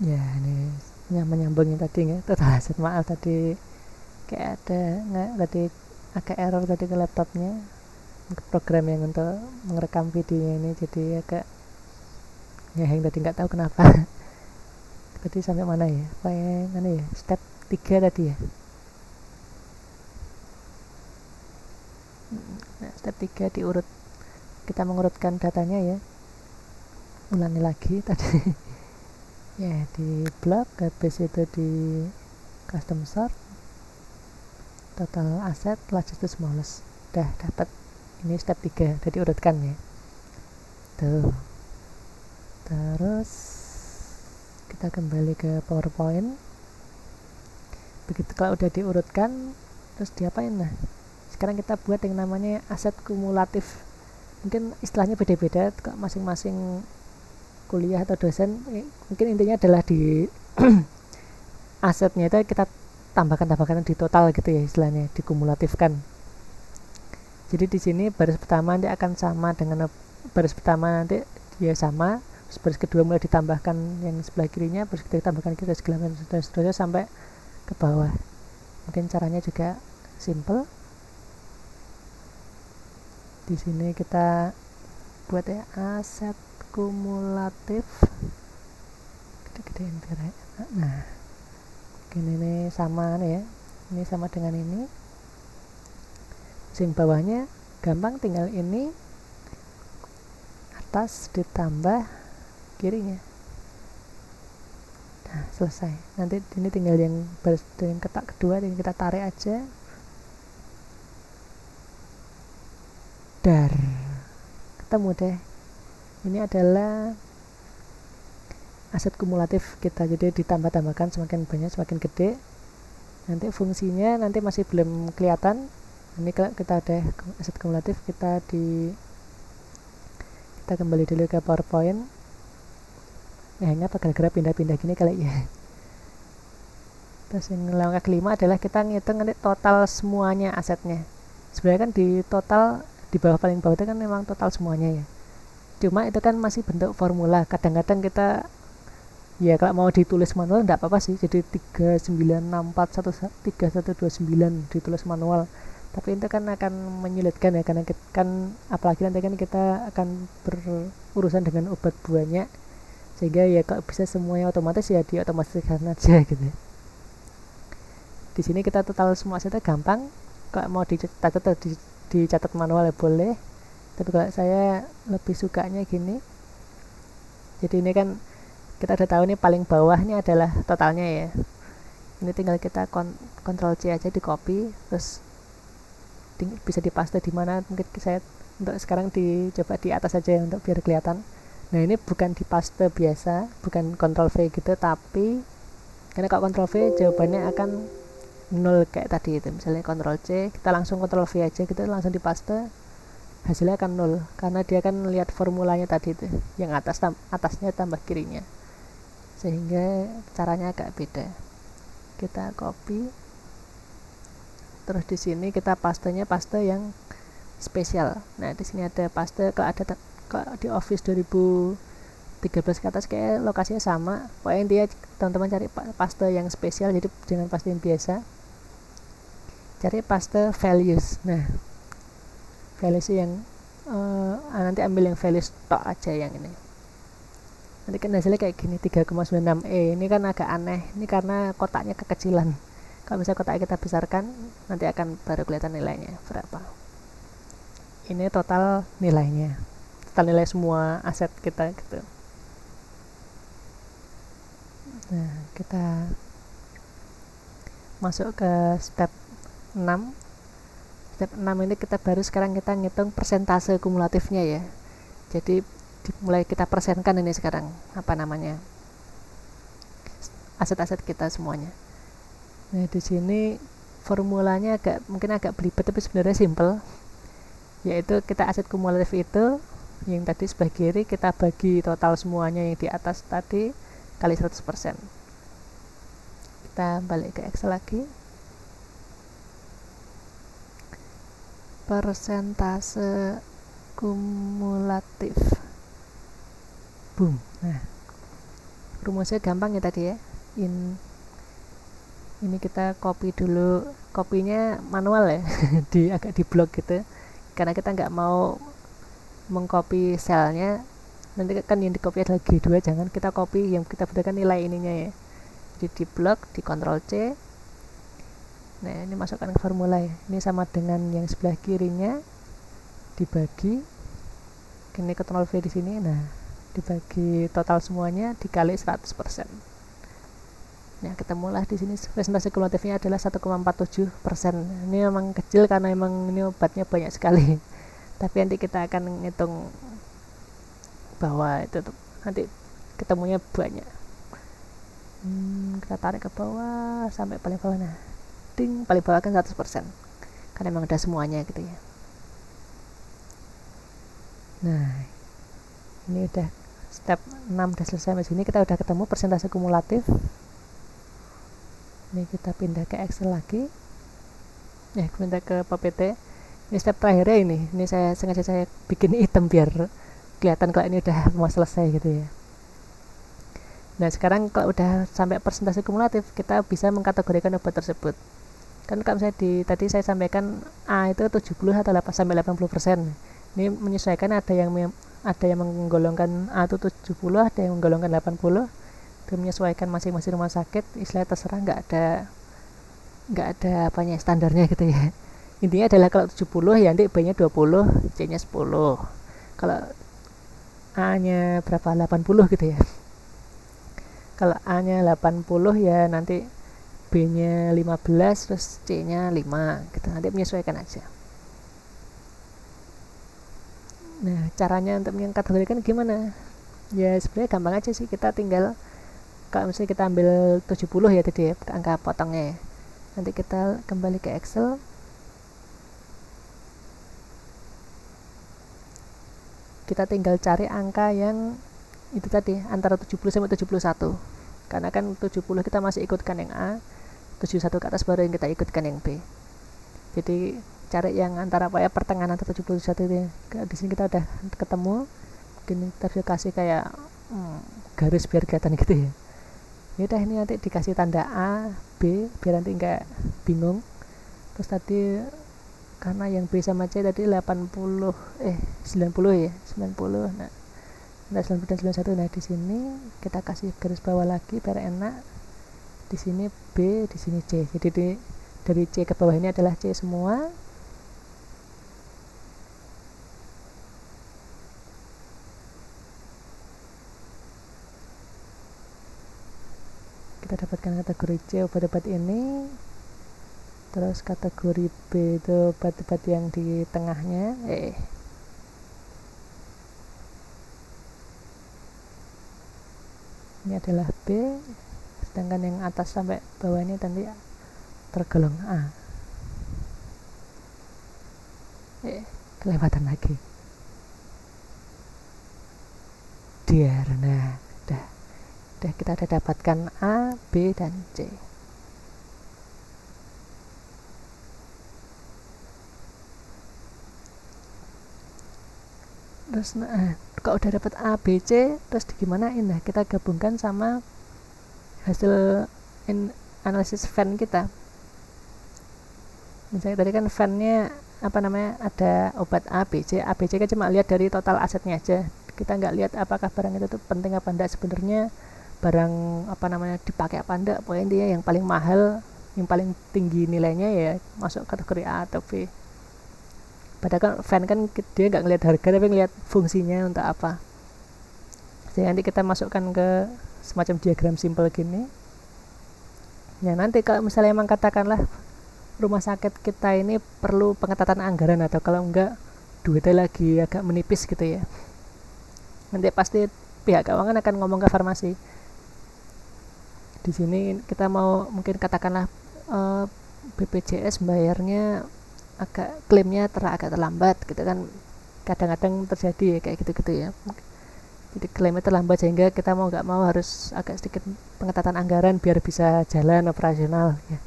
Ya ini menyambungin tadi nggak total aset, maaf tadi kayak ada nggak tadi agak error tadi ke laptopnya, program yang untuk merekam videonya ini jadi agak ngeheng tadi, nggak tahu kenapa. Tadi sampai mana ya, kayak mana ya, step 3 tadi ya. Nah, step 3 diurut, kita mengurutkan datanya ya, ulangi lagi tadi. Ya di blok, habis itu di custom sort, total aset, largest to smallest, udah dapat. Ini step 3 jadi urutkan ya tuh. Terus kita kembali ke PowerPoint. Begitu kalau udah diurutkan, terus diapain? Nah sekarang kita buat yang namanya aset kumulatif. Mungkin istilahnya beda-beda masing-masing kuliah atau dosen. Mungkin intinya adalah di asetnya itu kita tambahkan di total gitu ya, istilahnya dikumulatifkan. Jadi di sini baris pertama nanti akan sama dengan baris pertama, nanti dia sama, terus baris kedua mulai ditambahkan yang sebelah kirinya, baris ketiga ditambahkan kita segala macam dan seterusnya sampai ke bawah. Mungkin caranya juga simple. Di sini kita buat ya aset kumulatif, gede-gedein biar ya. Nah ini sama nih ya, ini sama dengan ini. Sing bawahnya gampang, tinggal ini atas ditambah kirinya. Nah selesai. Nanti ini tinggal yang baris dengan ketak kedua, yang kita tarik aja, dar, ketemu deh. Ini adalah aset kumulatif kita, jadi ditambah-tambahkan semakin banyak semakin gede. Nanti fungsinya nanti masih belum kelihatan. Ini kita ada aset kumulatif, kita kembali dulu ke PowerPoint. Hanya gara-gara pindah-pindah gini kali ya. Terus yang langkah kelima adalah kita ngitung nanti total semuanya asetnya. Sebenarnya kan di total di bawah, paling bawah itu kan memang total semuanya ya. Cuma itu kan masih bentuk formula. Kadang-kadang kita ya kalau mau ditulis manual enggak apa-apa sih. Jadi 3964313129 ditulis manual. Tapi itu kan akan menyulitkan ya, karena kan apalagi nanti kan kita akan berurusan dengan obat banyak, sehingga ya kalau bisa semuanya otomatis ya diotomatiskan aja gitu. Di sini kita total semua asetnya gampang. Kalau mau dicatat manual ya boleh, tapi kalau saya lebih sukanya gini. Jadi ini kan kita udah tahu nih paling bawah ini adalah totalnya ya. Ini tinggal kita Ctrl C aja, di copy, terus bisa dipaste di mana. Mungkin saya untuk sekarang dicoba di atas aja ya, untuk biar kelihatan. Nah ini bukan dipaste biasa, bukan Ctrl V gitu, tapi karena kalau Ctrl V jawabannya akan 0 kayak tadi itu. Misalnya Ctrl C, kita langsung Ctrl V aja gitu, langsung dipaste, hasilnya akan 0 karena dia akan lihat formulanya tadi itu, yang atasnya tambah kirinya, sehingga caranya agak beda. Kita copy, terus di sini kita pastenya paste yang spesial. Nah di sini ada paste, kalau di Office 2013 ke atas kayak lokasinya sama. Pokoknya intinya teman-teman cari paste yang spesial, jadi jangan paste yang biasa, cari paste values. Nah values yang nanti ambil yang values tok aja, yang ini. Nanti kan hasilnya kayak gini, 3,96E. Ini kan agak aneh, ini karena kotaknya kekecilan. Kalau misalnya kotaknya kita besarkan, nanti akan baru kelihatan nilainya berapa. Ini total nilainya, total nilai semua aset kita gitu. Nah kita masuk ke step 6. Step 6 ini kita baru sekarang kita ngitung persentase kumulatifnya ya. Jadi mulai kita persenkan ini sekarang apa namanya, aset-aset kita semuanya. Nah di sini formulanya mungkin agak belibet, tapi sebenarnya simple. Yaitu kita aset kumulatif itu yang tadi sebelah kiri, kita bagi total semuanya yang di atas tadi kali 100%. Kita balik ke Excel lagi. Persentase kumulatif. Boom. Nah rumusnya gampang ya tadi ya. Ini kita copy dulu, kopinya manual ya agak di blok gitu, karena kita nggak mau mengcopy selnya, nanti kan yang di copy adalah G2, jangan kita copy, yang kita butuhkan nilai ininya ya. Jadi di blok, di Ctrl C. Nah ini masukkan ke formula ya, ini sama dengan yang sebelah kirinya, dibagi, ini Ctrl V di sini, nah dibagi total semuanya dikali 100%. Nah ketemulah di sini presentasi kumulatifnya adalah 1,47%. Ini memang kecil karena memang ini obatnya banyak sekali. Tapi nanti kita akan ngitung bahwa itu nanti ketemunya banyak. Kita tarik ke bawah sampai paling bawah. Nah, ding, paling bawah kan 100%. Karena memang ada semuanya gitu ya. Nah, ini udah step 6 udah selesai. Di sini kita udah ketemu persentase kumulatif. Ini kita pindah ke Excel lagi, pindah ke PPT. Ini step terakhirnya ini saya sengaja saya bikin hitam biar kelihatan kalau ini udah mau selesai gitu ya. Nah sekarang kalau udah sampai persentase kumulatif, kita bisa mengkategorikan obat tersebut. Kan kalau misalnya tadi saya sampaikan A itu 70 atau sampai 80%. Ini menyesuaikan, ada yang menggolongkan A itu 70, ada yang menggolongkan 80. Itu menyesuaikan masing-masing rumah sakit, istilah terserah, nggak ada apanya standarnya gitu ya. Intinya adalah kalau 70 ya nanti B nya 20, C nya 10. Kalau A nya berapa, 80 gitu ya. Kalau A nya 80 ya nanti B nya 15, terus C nya 5 gitu, nanti menyesuaikan aja. Nah caranya untuk mengkategorikan gimana ya, sebenarnya gampang aja sih. Kita tinggal, kalau misalnya kita ambil 70 ya tadi ya, angka potongnya ya. Nanti kita kembali ke Excel. Kita tinggal cari angka yang itu tadi, antara 70 sampai 71. Karena kan 70 kita masih ikutkan yang A, 71 ke atas baru yang kita ikutkan yang B. Jadi cari yang antara pertengahan antara 71 itu ya. Di sini kita udah ketemu. Mungkin kita bisa kasih kayak garis biar kelihatan gitu ya. Ya udah, ini nanti dikasih tanda A, B biar nanti enggak bingung. Terus tadi karena yang B sama C tadi 90 ya, 90. Nah, 90 dan 91. Nah, di sini kita kasih garis bawah lagi biar enak. Di sini B, di sini C. Jadi dari C ke bawah ini adalah C semua. Kita dapatkan kategori C obat-obat ini, terus kategori B itu obat-obat yang di tengahnya, ini adalah B, sedangkan yang atas sampai bawah ini nanti tergolong A. Kelewatan lagi. Nah udah kita ada dapatkan A, B, dan C. Terus kalau udah dapat A, B, C, terus digimanain? Nah kita gabungkan sama hasil analisis Venn kita. Misalnya tadi kan Venn-nya ada obat A, B, C. A, B, C kan cuma lihat dari total asetnya aja. Kita nggak lihat apakah barang itu tuh penting apa enggak sebenarnya, barang dipakai apa enggak. Pokoknya dia yang paling mahal, yang paling tinggi nilainya ya masuk kategori A atau B. Padahal kan fan kan dia nggak ngelihat harga tapi ngelihat fungsinya untuk apa. Jadi nanti kita masukkan ke semacam diagram simple gini. Ya nanti kalau misalnya emang katakanlah rumah sakit kita ini perlu pengetatan anggaran, atau kalau enggak duitnya lagi agak menipis gitu ya, nanti pasti pihak keuangan akan ngomong ke farmasi. Di sini kita mau mungkin katakanlah BPJS bayarnya klaimnya agak terlambat gitu kan, kadang-kadang terjadi ya kayak gitu-gitu ya. Jadi klaimnya terlambat sehingga kita mau nggak mau harus agak sedikit pengetatan anggaran biar bisa jalan operasional ya.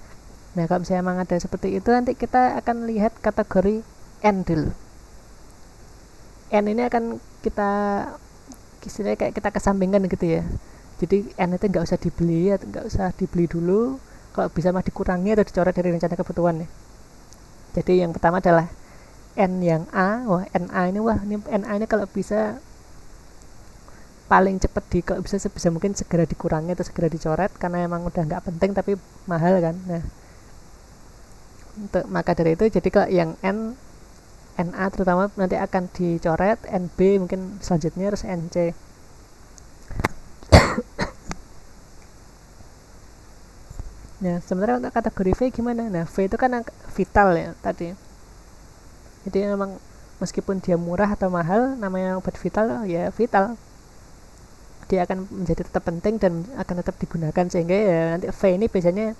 Nah kalau misalnya memang ada seperti itu, nanti kita akan lihat kategori N dulu. N ini akan kita istilahnya kayak kita kesampingkan gitu ya. Jadi N itu nggak usah dibeli atau nggak usah dibeli dulu, kalau bisa mah dikurangi atau dicoret dari rencana kebutuhan ya. Jadi yang pertama adalah N yang A. Wah, ini NA ini kalau bisa paling cepat kalau bisa sebisa mungkin segera dikurangi atau segera dicoret karena emang udah nggak penting tapi mahal kan. Nah, maka dari itu jadi kalau yang NA terutama nanti akan dicoret, NB mungkin selanjutnya, terus NC. Nah, sementara untuk kategori V gimana? Nah, V itu kan vital ya tadi. Jadi memang meskipun dia murah atau mahal, namanya obat vital ya vital. Dia akan menjadi tetap penting dan akan tetap digunakan, sehingga ya nanti V ini biasanya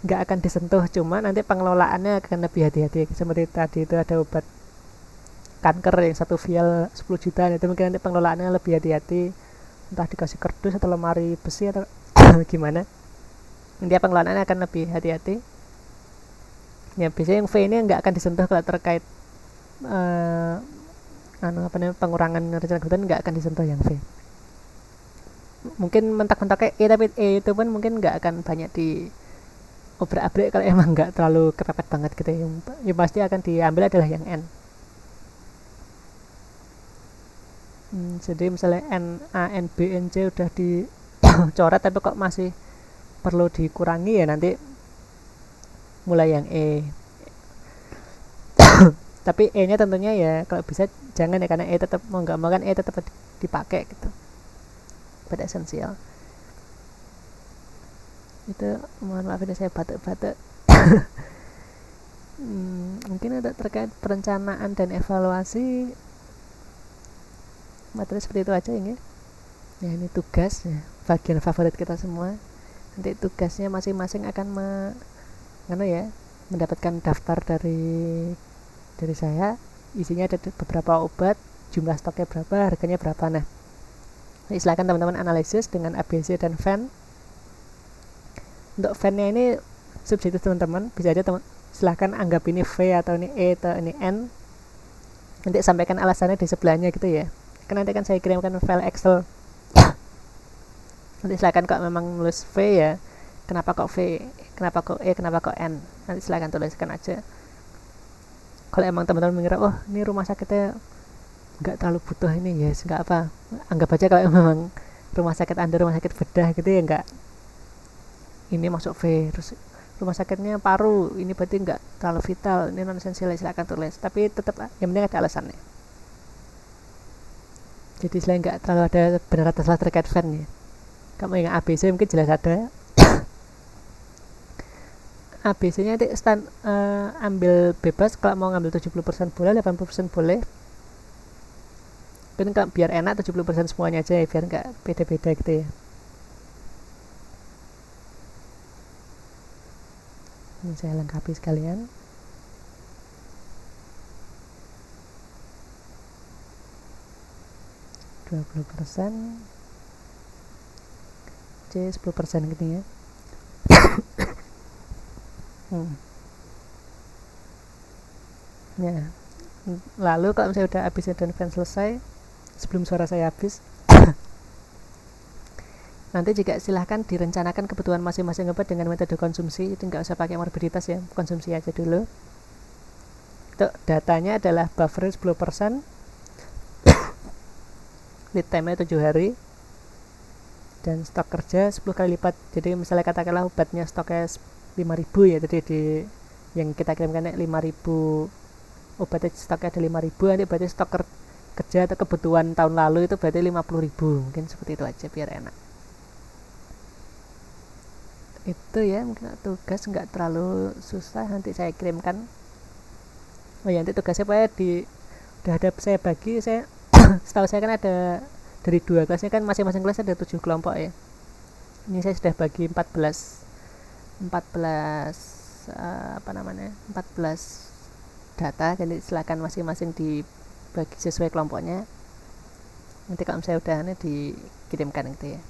nggak akan disentuh, cuma nanti pengelolaannya akan lebih hati-hati. Seperti tadi itu ada obat kanker yang 1 vial 10 juta, itu mungkin nanti pengelolaannya lebih hati-hati, entah dikasih kardus atau lemari besi atau gimana, dia pengelolaannya akan lebih hati-hati. Ya biasanya yang V ini nggak akan disentuh kalau terkait pengurangan rencana kebutuhan, nggak akan disentuh yang V. Mungkin mentak-mentaknya E, tapi E itu pun mungkin nggak akan banyak di obrak-abrik kalau emang nggak terlalu kepepet banget gitu ya. Yang pasti akan diambil adalah yang N. Jadi misalnya N, A, N, B, N, C udah dicoret tapi kok masih perlu dikurangi, ya nanti mulai yang E. Tapi E nya tentunya ya kalau bisa jangan ya, karena E tetap mau nggak mau kan E tetap dipakai gitu, obat esensial. Itu mohon maaf ini saya batuk-batuk. Mungkin untuk terkait perencanaan dan evaluasi materi seperti itu aja ini. Ya ini tugas ya, bagian favorit kita semua. Nanti tugasnya masing-masing akan mendapatkan daftar dari saya, isinya ada beberapa obat, jumlah stoknya berapa, harganya berapa. Nah, silakan teman-teman analisis dengan ABC dan Venn. Untuk Venn-nya ini subjektif teman-teman, bisa aja silahkan anggap ini V atau ini E atau ini N, nanti sampaikan alasannya di sebelahnya gitu ya. Nanti kan saya kirimkan file Excel. Nanti silakan kok memang nulis V ya, kenapa kok V, kenapa kok E, kenapa kok N, nanti silakan tuliskan aja. Kalau emang teman-teman mengira oh ini rumah sakitnya nggak terlalu butuh ini, ya yes, nggak apa, anggap aja kalau memang rumah sakit Anda rumah sakit bedah gitu ya, nggak ini masuk V. Terus rumah sakitnya paru, ini berarti nggak terlalu vital, ini non esensial, silakan tulis, tapi tetap yang penting ada alasannya. Jadi selain nggak terlalu ada benar atau salah terkait Venn ya. Kamu yang ABC mungkin jelas ada. ABC nya nanti ambil bebas, kalau mau ngambil 70% boleh, 80% boleh. Kan biar enak 70% semuanya aja ya, biar nggak beda-beda gitu ya. Ini saya lengkapi sekalian. %, C 10% gitu ya. Ya. Lalu kalau misalnya udah ABC dan Venn selesai, sebelum suara saya habis, nanti juga silahkan direncanakan kebutuhan masing-masing obat dengan metode konsumsi. Itu nggak usah pakai morbiditas ya, konsumsi aja dulu. Itu datanya adalah buffer 10%, lead time-nya 7 hari, dan stok kerja 10 kali lipat. Jadi misalnya katakanlah obatnya stoknya 5.000 ya, jadi yang kita kirimkan 5.000 obatnya stoknya ada 5.000, nanti berarti stok kerja atau kebutuhan tahun lalu itu berarti 50.000, mungkin seperti itu aja biar enak. Itu ya mungkin tugas nggak terlalu susah, nanti saya kirimkan. Oh ya, nanti tugasnya udah ada saya bagi, saya setahu saya kan ada dari 2 kelasnya kan, masing-masing kelas ada 7 kelompok ya. Ini saya sudah bagi 14 data, jadi silakan masing-masing dibagi sesuai kelompoknya. Nanti kalau saya udah dikirimkan gitu ya.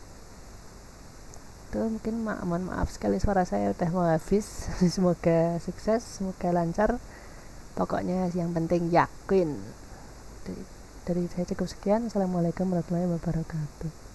Itu mungkin mohon maaf sekali suara saya udah mau habis. Semoga sukses, semoga lancar. Pokoknya yang penting yakin. Dari saya cukup sekian. Assalamualaikum warahmatullahi wabarakatuh.